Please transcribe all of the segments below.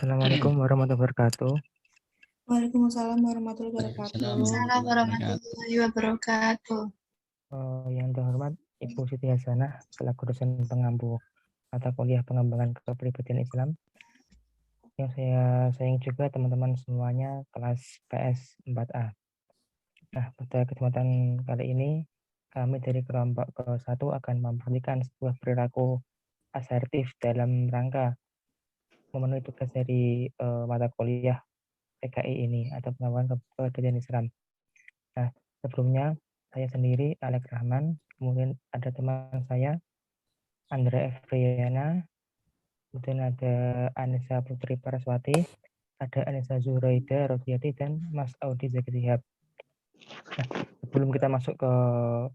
Assalamualaikum warahmatullahi wabarakatuh. Waalaikumsalam warahmatullahi wabarakatuh. Waalaikumsalam warahmatullahi wabarakatuh. Yang terhormat Ibu Siti Hasanah selaku dosen pengampu mata kuliah pengembangan kepribadian Islam. Yang saya sayang juga teman-teman semuanya kelas PS 4A. Nah, pada kesempatan kali ini kami dari kelompok ke-1 akan memperhatikan sebuah perilaku asertif dalam rangka memenuhi tugas dari mata kuliah PKI ini atau pengembangan kepribadian Islam. Nah, sebelumnya saya sendiri Alex Rahman, kemudian ada teman saya Andra Efriana, kemudian ada Anissa Putri Paraswati, ada Anissa Zuraida Rodiati, dan Mas Audi Zaki Sihab. Nah, sebelum kita masuk ke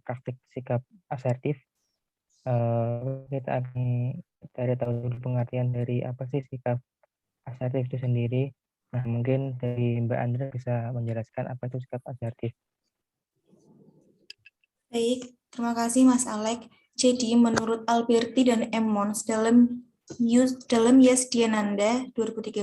praktik sikap asertif, kita akan cari tahu dulu pengertian dari apa sih sikap asertif itu sendiri. Nah, mungkin dari Mbak Andra bisa menjelaskan apa itu sikap asertif. Baik, terima kasih Mas Alek. Jadi menurut Alberti dan Emmons dalam Yesdiananda 2013,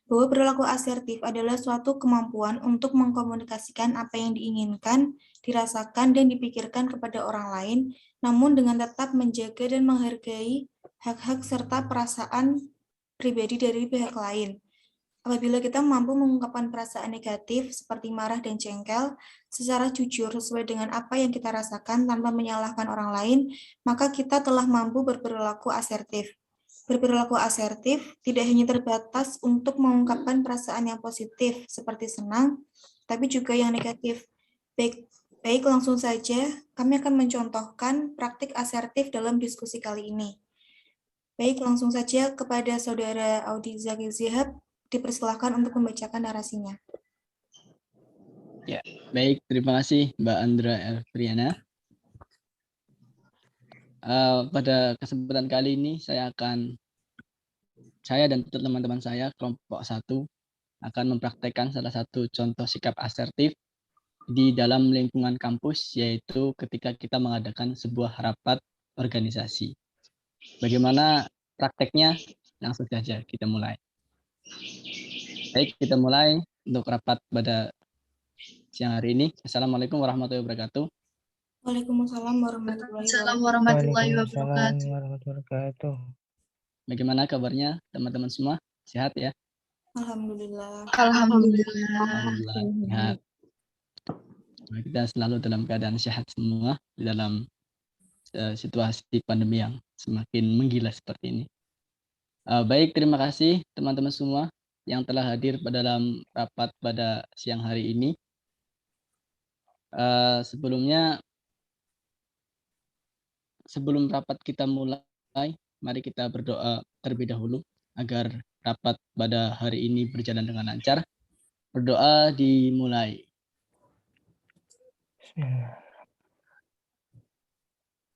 bahwa perilaku asertif adalah suatu kemampuan untuk mengkomunikasikan apa yang diinginkan, dirasakan, dan dipikirkan kepada orang lain, namun dengan tetap menjaga dan menghargai hak-hak serta perasaan pribadi dari pihak lain. Apabila kita mampu mengungkapkan perasaan negatif seperti marah dan jengkel secara jujur sesuai dengan apa yang kita rasakan tanpa menyalahkan orang lain, maka kita telah mampu berperilaku asertif. Berperilaku asertif tidak hanya terbatas untuk mengungkapkan perasaan yang positif seperti senang, tapi juga yang negatif. Baik, langsung saja kami akan mencontohkan praktik asertif dalam diskusi kali ini. Baik, langsung saja kepada Saudara Audi Zaki Sihab, dipersilahkan untuk membacakan narasinya. Ya, baik. Terima kasih Mbak Andra Elfriana. Pada kesempatan kali ini saya dan teman-teman saya kelompok 1 akan mempraktekkan salah satu contoh sikap asertif di dalam lingkungan kampus, yaitu ketika kita mengadakan sebuah rapat organisasi. Bagaimana prakteknya? Langsung saja kita mulai. Baik, kita mulai untuk rapat pada siang hari ini. Assalamualaikum warahmatullahi wabarakatuh. Waalaikumsalam warahmatullahi wabarakatuh. Bagaimana kabarnya teman-teman semua? Sehat ya? Alhamdulillah. Sehat. Kita selalu dalam keadaan sehat semua di dalam situasi pandemi yang semakin menggila seperti ini. Baik, terima kasih teman-teman semua yang telah hadir pada dalam rapat pada siang hari ini. Sebelum rapat kita mulai, mari kita berdoa terlebih dahulu agar rapat pada hari ini berjalan dengan lancar. Berdoa dimulai.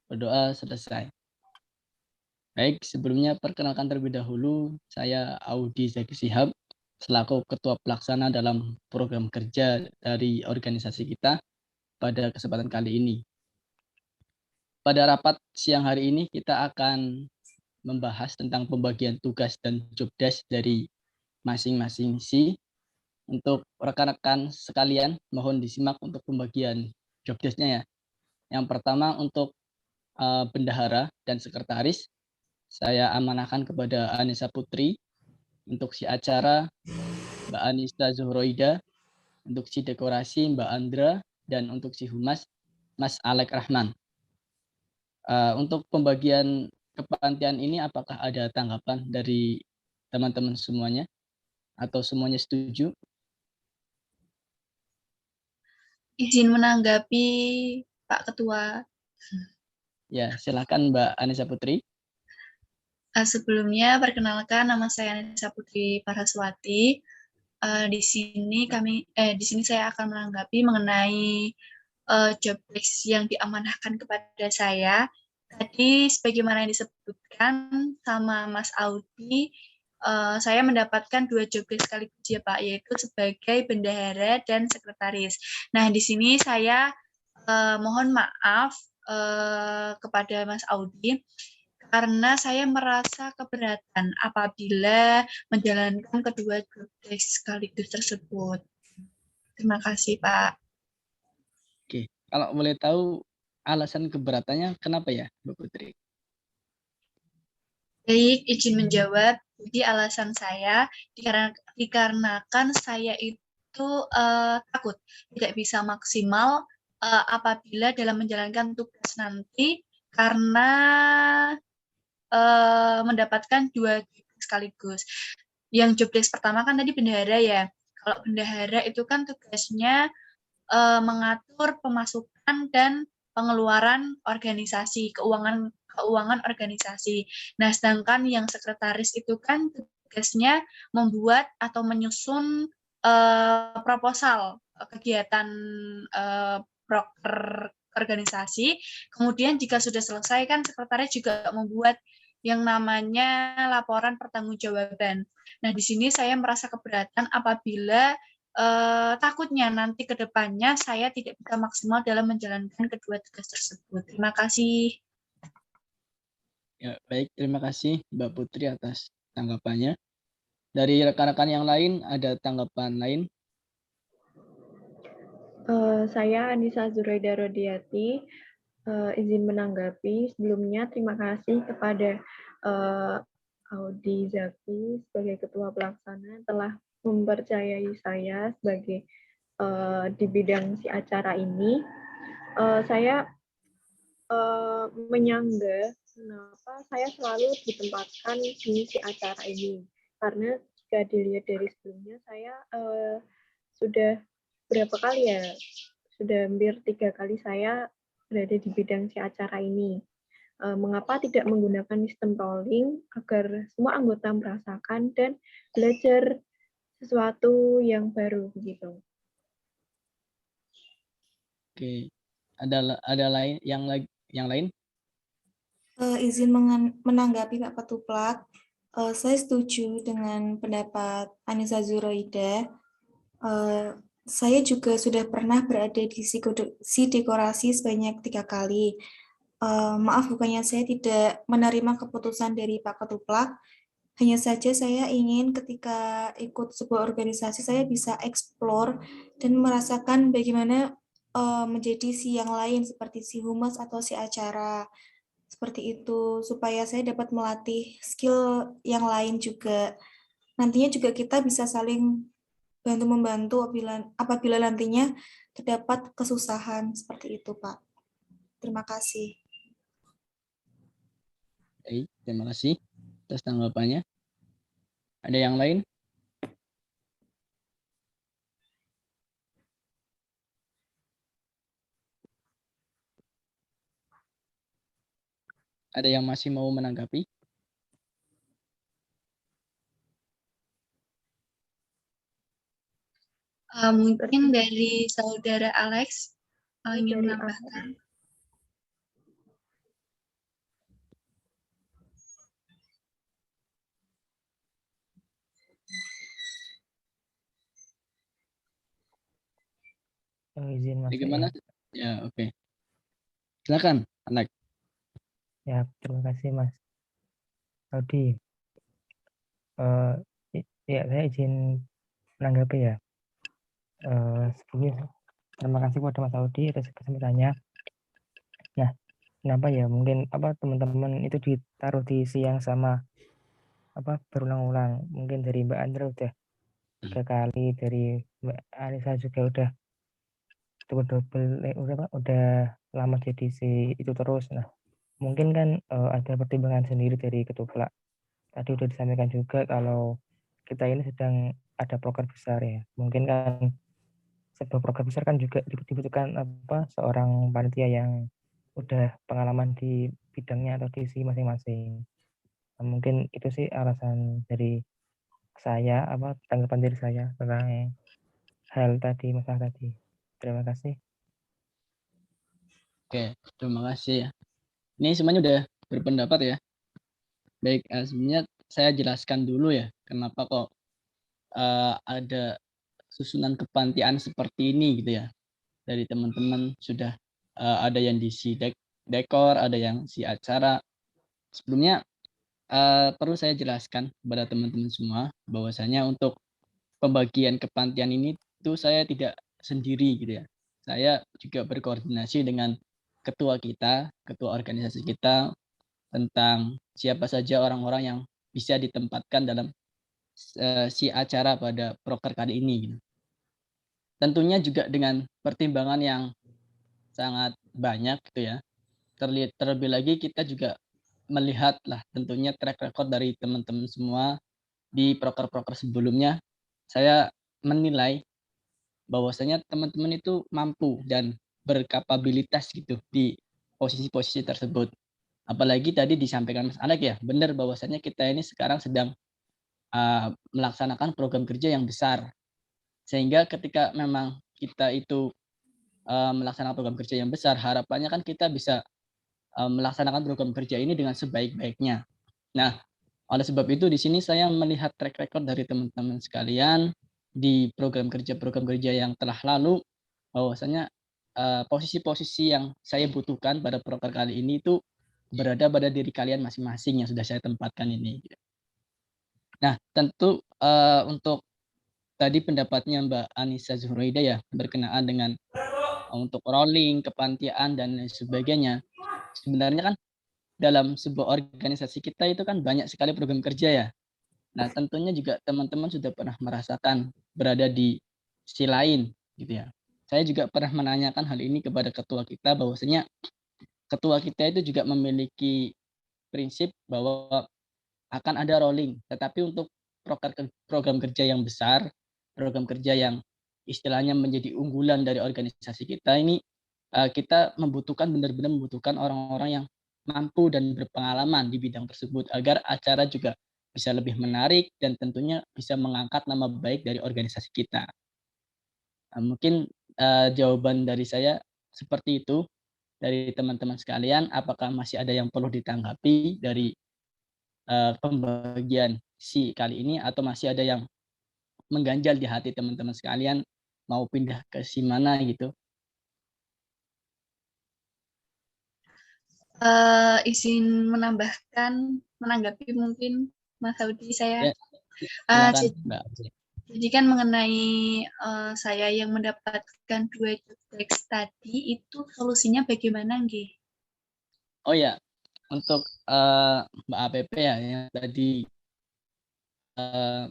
Berdoa selesai. Baik, sebelumnya perkenalkan terlebih dahulu, saya Audi Zaki Sihab, selaku Ketua Pelaksana dalam program kerja dari organisasi kita pada kesempatan kali ini. Pada rapat siang hari ini kita akan membahas tentang pembagian tugas dan job desk dari masing-masing si. Untuk rekan-rekan sekalian, mohon disimak untuk pembagian job desk-nya ya. Yang pertama untuk bendahara dan sekretaris, saya amanahkan kepada Anissa Putri. Untuk si acara, Mbak Anissa Zuhroida. Untuk si dekorasi, Mbak Andra. Dan untuk si humas, Mas Alek Rahman. Untuk pembagian kepanitiaan ini, apakah ada tanggapan dari teman-teman semuanya? Atau semuanya setuju? Izin menanggapi Pak Ketua. Ya, silakan Mbak Anissa Putri. Sebelumnya perkenalkan, nama saya Anissa Putri Paraswati. Di sini saya akan menanggapi mengenai job desk yang diamanahkan kepada saya. Tadi sebagaimana yang disebutkan sama Mas Audi, saya mendapatkan 2 job desk sekaligus ya Pak, yaitu sebagai bendahara dan sekretaris. Nah, di sini saya mohon maaf kepada Mas Audi karena saya merasa keberatan apabila menjalankan kedua job desk sekaligus tersebut. Terima kasih, Pak. Oke, kalau boleh tahu alasan keberatannya kenapa ya, Mbak Putri? Baik, izin menjawab. Jadi alasan saya dikarenakan saya itu takut tidak bisa maksimal apabila dalam menjalankan tugas nanti karena mendapatkan dua job sekaligus. Yang job desk pertama kan tadi bendahara ya. Kalau bendahara itu kan tugasnya mengatur pemasukan dan pengeluaran organisasi, keuangan organisasi. Nah, sedangkan yang sekretaris itu kan tugasnya membuat atau menyusun proposal kegiatan proker organisasi. Kemudian jika sudah selesai kan sekretaris juga membuat yang namanya laporan pertanggungjawaban. Nah, di sini saya merasa keberatan apabila takutnya nanti ke depannya saya tidak bisa maksimal dalam menjalankan kedua tugas tersebut. Terima kasih. Ya, baik, terima kasih Mbak Putri atas tanggapannya. Dari rekan-rekan yang lain, ada tanggapan lain? Saya Anissa Zuraida Rodiati, izin menanggapi. Sebelumnya terima kasih kepada Audi Zaki sebagai Ketua Pelaksana telah mempercayai saya sebagai di bidang si acara ini. Saya menyangga kenapa saya selalu ditempatkan di si acara ini. Karena jika dilihat dari sebelumnya, saya sudah berapa kali ya? Sudah hampir 3 kali saya berada di bidang si acara ini. Mengapa tidak menggunakan sistem polling agar semua anggota merasakan dan belajar sesuatu yang baru begitu. Oke, ada lain yang lain? Izin menanggapi Pak Petuplak, saya setuju dengan pendapat Anissa Zuraida. Saya juga sudah pernah berada di si dekorasi sebanyak 3 kali. Maaf, bukannya saya tidak menerima keputusan dari Pak Ketuplak, hanya saja saya ingin ketika ikut sebuah organisasi saya bisa explore dan merasakan bagaimana menjadi si yang lain seperti si humas atau si acara. Seperti itu, supaya saya dapat melatih skill yang lain juga. Nantinya juga kita bisa saling bantu-membantu apabila nantinya terdapat kesusahan seperti itu, Pak. Terima kasih. Baik, terima kasih atas tanggapannya. Ada yang lain? Ada yang masih mau menanggapi? Mungkin dari saudara Alex ingin Dari menambahkan. Izin Mas. Bagaimana? Ya, oke. Silakan, Alex. Ya, terima kasih Mas Audi. Ya, saya izin menanggapi ya. Sebelumnya terima kasih kepada Mas Audi atas kesempatannya. Nah, kenapa ya? Mungkin teman-teman itu ditaruh di siang sama berulang-ulang. Mungkin dari Mbak Andra udah 3 kali, dari Mbak Anissa juga udah udah lama jadi si itu terus. Nah, mungkin kan ada pertimbangan sendiri dari Ketuplak. Tadi udah disampaikan juga kalau kita ini sedang ada proker besar ya. Mungkin kan sebuah proker besar kan juga dibutuhkan seorang panitia yang udah pengalaman di bidangnya atau di si masing-masing. Nah, mungkin itu sih alasan dari saya, tanggapan dari saya tentang hal tadi, masalah tadi. Terima kasih. Oke, terima kasih ya. Ini semuanya udah berpendapat ya. Baik, sebenarnya saya jelaskan dulu ya, kenapa kok ada susunan kepanitiaan seperti ini gitu ya. Dari teman-teman sudah ada yang di si dekor, ada yang si acara. Sebelumnya perlu saya jelaskan kepada teman-teman semua bahwasanya untuk pembagian kepanitiaan ini tuh saya tidak sendiri gitu ya. Saya juga berkoordinasi dengan ketua kita, ketua organisasi kita tentang siapa saja orang-orang yang bisa ditempatkan dalam si acara pada proker kali ini gitu. Tentunya juga dengan pertimbangan yang sangat banyak gitu ya. Terlebih lagi kita juga melihat lah tentunya track record dari teman-teman semua di proker-proker sebelumnya. Saya menilai bahwasanya teman-teman itu mampu dan berkapabilitas gitu di posisi-posisi tersebut. Apalagi tadi disampaikan Mas Alek ya, benar bahwasanya kita ini sekarang sedang melaksanakan program kerja yang besar. Sehingga ketika memang kita itu melaksanakan program kerja yang besar, harapannya kan kita bisa melaksanakan program kerja ini dengan sebaik-baiknya. Nah, oleh sebab itu di sini saya melihat track record dari teman-teman sekalian di program kerja yang telah lalu, bahwasanya posisi-posisi yang saya butuhkan pada proker kali ini itu berada pada diri kalian masing-masing yang sudah saya tempatkan ini. Nah, tentu untuk tadi pendapatnya Mbak Anissa Zuhraida ya berkenaan dengan untuk rolling, kepanitiaan dan lain sebagainya. Sebenarnya kan dalam sebuah organisasi kita itu kan banyak sekali program kerja ya. Nah, tentunya juga teman-teman sudah pernah merasakan berada di sisi lain gitu ya. Saya juga pernah menanyakan hal ini kepada ketua kita bahwasanya ketua kita itu juga memiliki prinsip bahwa akan ada rolling, tetapi untuk program kerja yang besar, program kerja yang istilahnya menjadi unggulan dari organisasi kita ini, kita benar-benar membutuhkan orang-orang yang mampu dan berpengalaman di bidang tersebut agar acara juga bisa lebih menarik dan tentunya bisa mengangkat nama baik dari organisasi kita. Mungkin jawaban dari saya seperti itu dari teman-teman sekalian. Apakah masih ada yang perlu ditanggapi dari pembagian si kali ini atau masih ada yang mengganjal di hati teman-teman sekalian mau pindah ke si mana gitu? Izin menanggapi mungkin Mas Audi saya. Ya, silakan Mbak. Jadi kan mengenai saya yang mendapatkan 2 job desk tadi itu solusinya bagaimana nggih? Oh ya, untuk Mbak APP ya yang tadi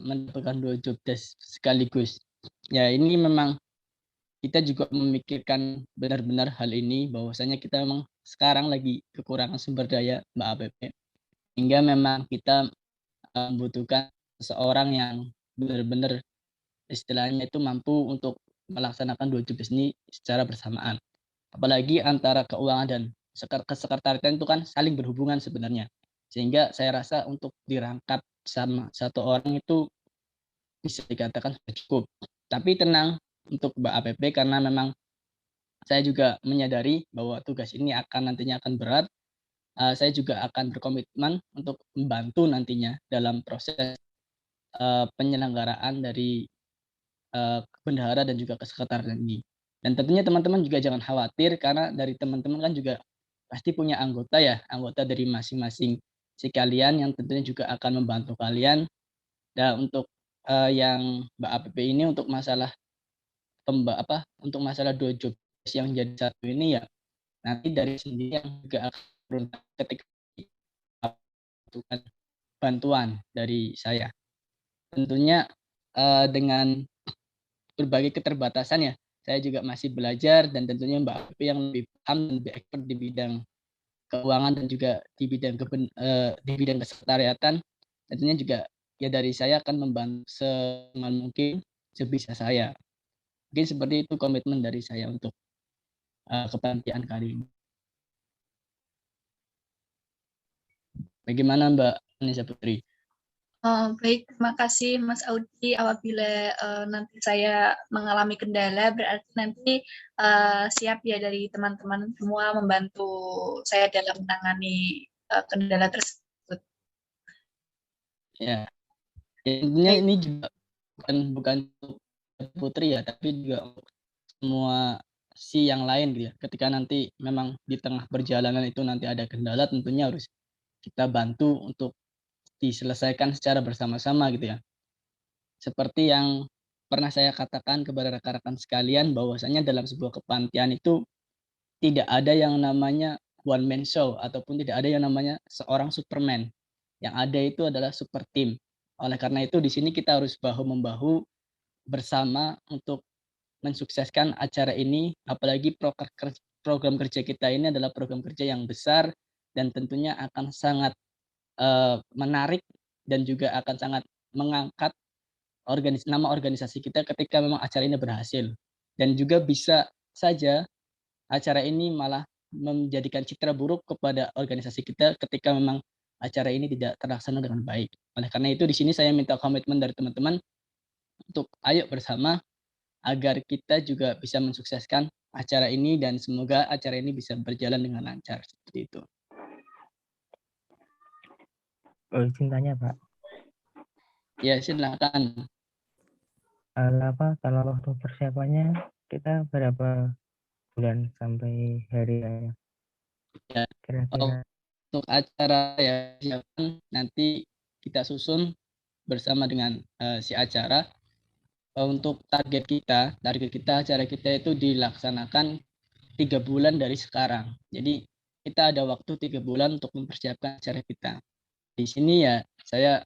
mendapatkan 2 job desk sekaligus. Ya ini memang kita juga memikirkan benar-benar hal ini bahwasanya kita memang sekarang lagi kekurangan sumber daya Mbak APP. Hingga memang kita membutuhkan seseorang yang benar-benar istilahnya itu mampu untuk melaksanakan 2 job desk ini secara bersamaan. Apalagi antara keuangan dan kesekretariatan itu kan saling berhubungan sebenarnya. Sehingga saya rasa untuk dirangkap sama satu orang itu bisa dikatakan sudah cukup. Tapi tenang untuk Mbak APP karena memang saya juga menyadari bahwa tugas ini nantinya akan berat. Saya juga akan berkomitmen untuk membantu nantinya dalam proses penyelenggaraan dari bendahara dan juga kesekretariatan ini. Dan tentunya teman-teman juga jangan khawatir karena dari teman-teman kan juga pasti punya anggota ya, anggota dari masing-masing si kalian yang tentunya juga akan membantu kalian. Dan untuk yang Mbak APP ini untuk masalah untuk masalah 2 job yang jadi satu ini ya nanti dari sendiri yang juga akan beruntung ketika membutuhkan bantuan dari saya. Tentunya dengan berbagai keterbatasan ya, saya juga masih belajar dan tentunya Mbak Api yang lebih paham dan lebih expert di bidang keuangan dan juga di bidang kesekretariatan. Tentunya juga ya dari saya akan membantu semaksimal mungkin sebisa saya. Mungkin seperti itu komitmen dari saya untuk kepanitiaan kali ini. Bagaimana Mbak Anissa Putri? Baik, terima kasih Mas Audi. Apabila nanti saya mengalami kendala, berarti nanti siap ya dari teman-teman semua membantu saya dalam menangani kendala tersebut. Ya, intinya ini juga bukan untuk Putri ya, tapi juga untuk semua si yang lain gitu ya. Ketika nanti memang di tengah perjalanan itu nanti ada kendala, tentunya harus kita bantu untuk diselesaikan secara bersama-sama gitu ya. Seperti yang pernah saya katakan kepada rekan-rekan sekalian bahwasanya dalam sebuah kepanitiaan itu tidak ada yang namanya one man show ataupun tidak ada yang namanya seorang Superman. Yang ada itu adalah super team. Oleh karena itu di sini kita harus bahu-membahu bersama untuk mensukseskan acara ini, apalagi program kerja kita ini adalah program kerja yang besar dan tentunya akan sangat menarik dan juga akan sangat mengangkat nama organisasi kita ketika memang acara ini berhasil. Dan juga bisa saja acara ini malah menjadikan citra buruk kepada organisasi kita ketika memang acara ini tidak terlaksana dengan baik. Oleh karena itu di sini saya minta komitmen dari teman-teman untuk ayo bersama agar kita juga bisa mensukseskan acara ini dan semoga acara ini bisa berjalan dengan lancar seperti itu. Izin tanya, Pak. Ya, silakan. Kalau waktu persiapannya kita berapa bulan sampai hari raya? Ya, Kira-kira untuk acara ya nanti kita susun bersama dengan si acara. Untuk target kita acara kita itu dilaksanakan 3 bulan dari sekarang. Jadi kita ada waktu 3 bulan untuk mempersiapkan acara kita. Di sini ya saya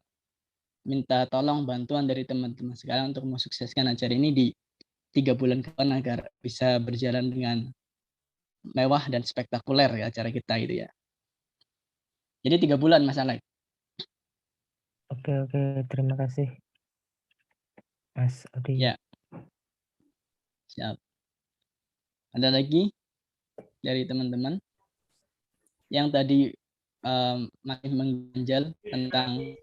minta tolong bantuan dari teman-teman sekalian untuk mensukseskan acara ini di 3 bulan ke depan agar bisa berjalan dengan mewah dan spektakuler ya acara kita itu ya. Jadi 3 bulan Mas Alex. Oke, terima kasih Mas Odi. Ya. Siap. Ada lagi dari teman-teman yang tadi masih mengganjal tentang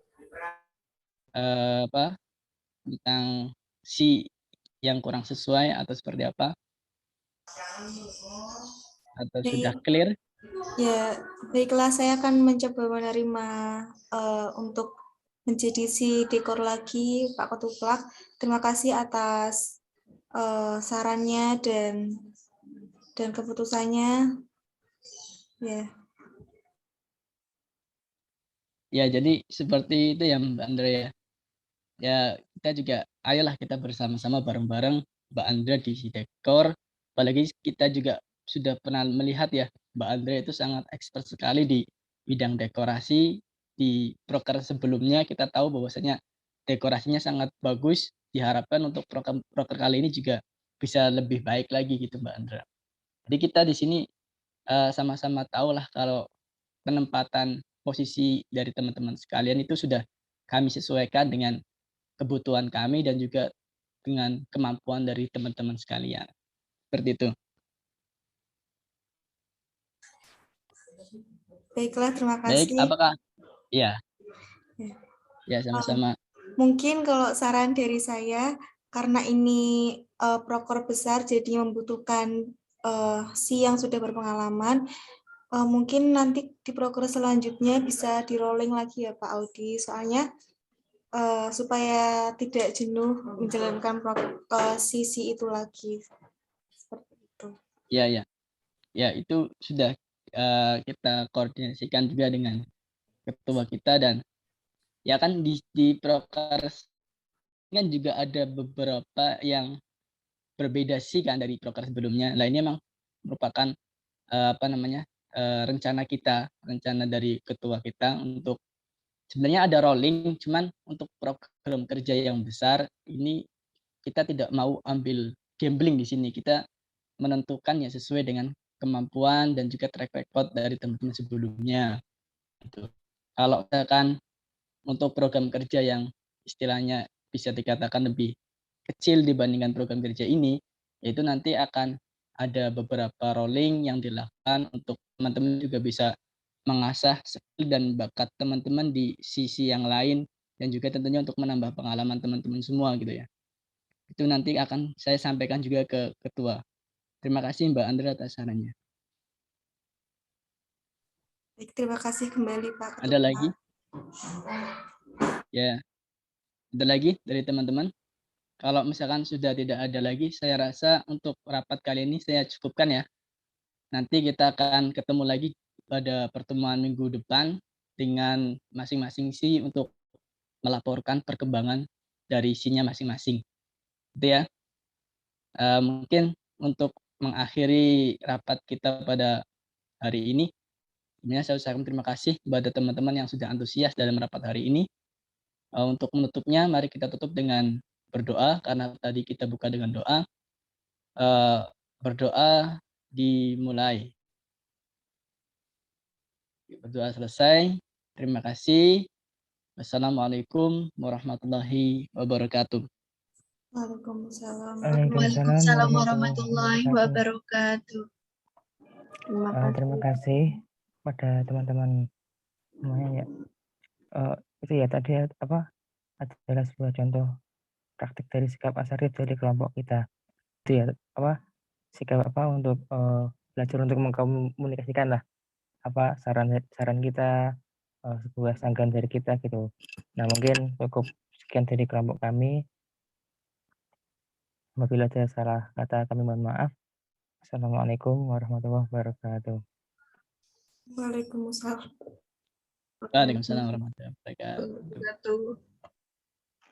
tentang si yang kurang sesuai atau seperti apa? Atau sudah clear? Ya, baiklah, saya akan mencoba menerima untuk menjadi si dekor lagi, Pak Ketuplak. Terima kasih atas sarannya dan keputusannya. Ya. Ya, jadi seperti itu ya Mbak Andrea. Ya, kita juga ayolah kita bersama-sama bareng-bareng Mbak Andrea di dekor. Apalagi kita juga sudah pernah melihat ya, Mbak Andrea itu sangat expert sekali di bidang dekorasi. Di proker sebelumnya kita tahu bahwasanya dekorasinya sangat bagus. Diharapkan untuk proker kali ini juga bisa lebih baik lagi gitu Mbak Andrea. Jadi kita di sini sama-sama tahulah kalau penempatan posisi dari teman-teman sekalian itu sudah kami sesuaikan dengan kebutuhan kami dan juga dengan kemampuan dari teman-teman sekalian. Seperti itu. Baiklah, terima Baik, kasih. apakah? Ya. Ya. Ya, sama-sama. Mungkin kalau saran dari saya, karena ini proker besar, jadi membutuhkan si yang sudah berpengalaman, mungkin nanti di proker selanjutnya bisa di rolling lagi ya Pak Audi, soalnya supaya tidak jenuh menjalankan sisi itu lagi. Seperti itu. Ya. Ya, itu sudah kita koordinasikan juga dengan ketua kita dan ya kan di proker kan juga ada beberapa yang berbeda sih kan dari proker sebelumnya. Nah, ini memang merupakan rencana dari ketua kita untuk sebenarnya ada rolling, cuman untuk program kerja yang besar ini kita tidak mau ambil gambling di sini. Kita menentukan ya sesuai dengan kemampuan dan juga track record dari teman-teman sebelumnya. Gitu. Kalau misalkan untuk program kerja yang istilahnya bisa dikatakan lebih kecil dibandingkan program kerja ini, yaitu nanti akan ada beberapa rolling yang dilakukan untuk teman-teman juga bisa mengasah skill dan bakat teman-teman di sisi yang lain dan juga tentunya untuk menambah pengalaman teman-teman semua gitu ya. Itu nanti akan saya sampaikan juga ke ketua. Terima kasih Mbak Andra atas sarannya. Baik, terima kasih kembali Pak Ketua. Ada lagi? Ya. Ada lagi dari teman-teman? Kalau misalkan sudah tidak ada lagi, saya rasa untuk rapat kali ini saya cukupkan ya. Nanti kita akan ketemu lagi pada pertemuan minggu depan dengan masing-masing sisi untuk melaporkan perkembangan dari isinya masing-masing. Gitu ya. Mungkin untuk mengakhiri rapat kita pada hari ini, sebenarnya saya ucapkan terima kasih kepada teman-teman yang sudah antusias dalam rapat hari ini. Untuk menutupnya, mari kita tutup dengan berdoa, karena tadi kita buka dengan doa. Berdoa dimulai. Berdoa selesai. Terima kasih. Wassalamualaikum warahmatullahi wabarakatuh. Waalaikumsalam. Waalaikumsalam warahmatullahi wabarakatuh. Terima kasih pada teman-teman semuanya ya. Itu ya tadi adalah sebuah contoh praktik dari sikap asertif dari kelompok kita. Itu ya sikap untuk belajar untuk mengkomunikasikan lah saran kita, sebuah sanggahan dari kita gitu. Nah mungkin cukup sekian dari kelompok kami. Apabila ada salah kata kami mohon maaf. Assalamualaikum warahmatullahi wabarakatuh. Waalaikumsalam. Waalaikumsalam warahmatullahi wabarakatuh. Wabarakatuh.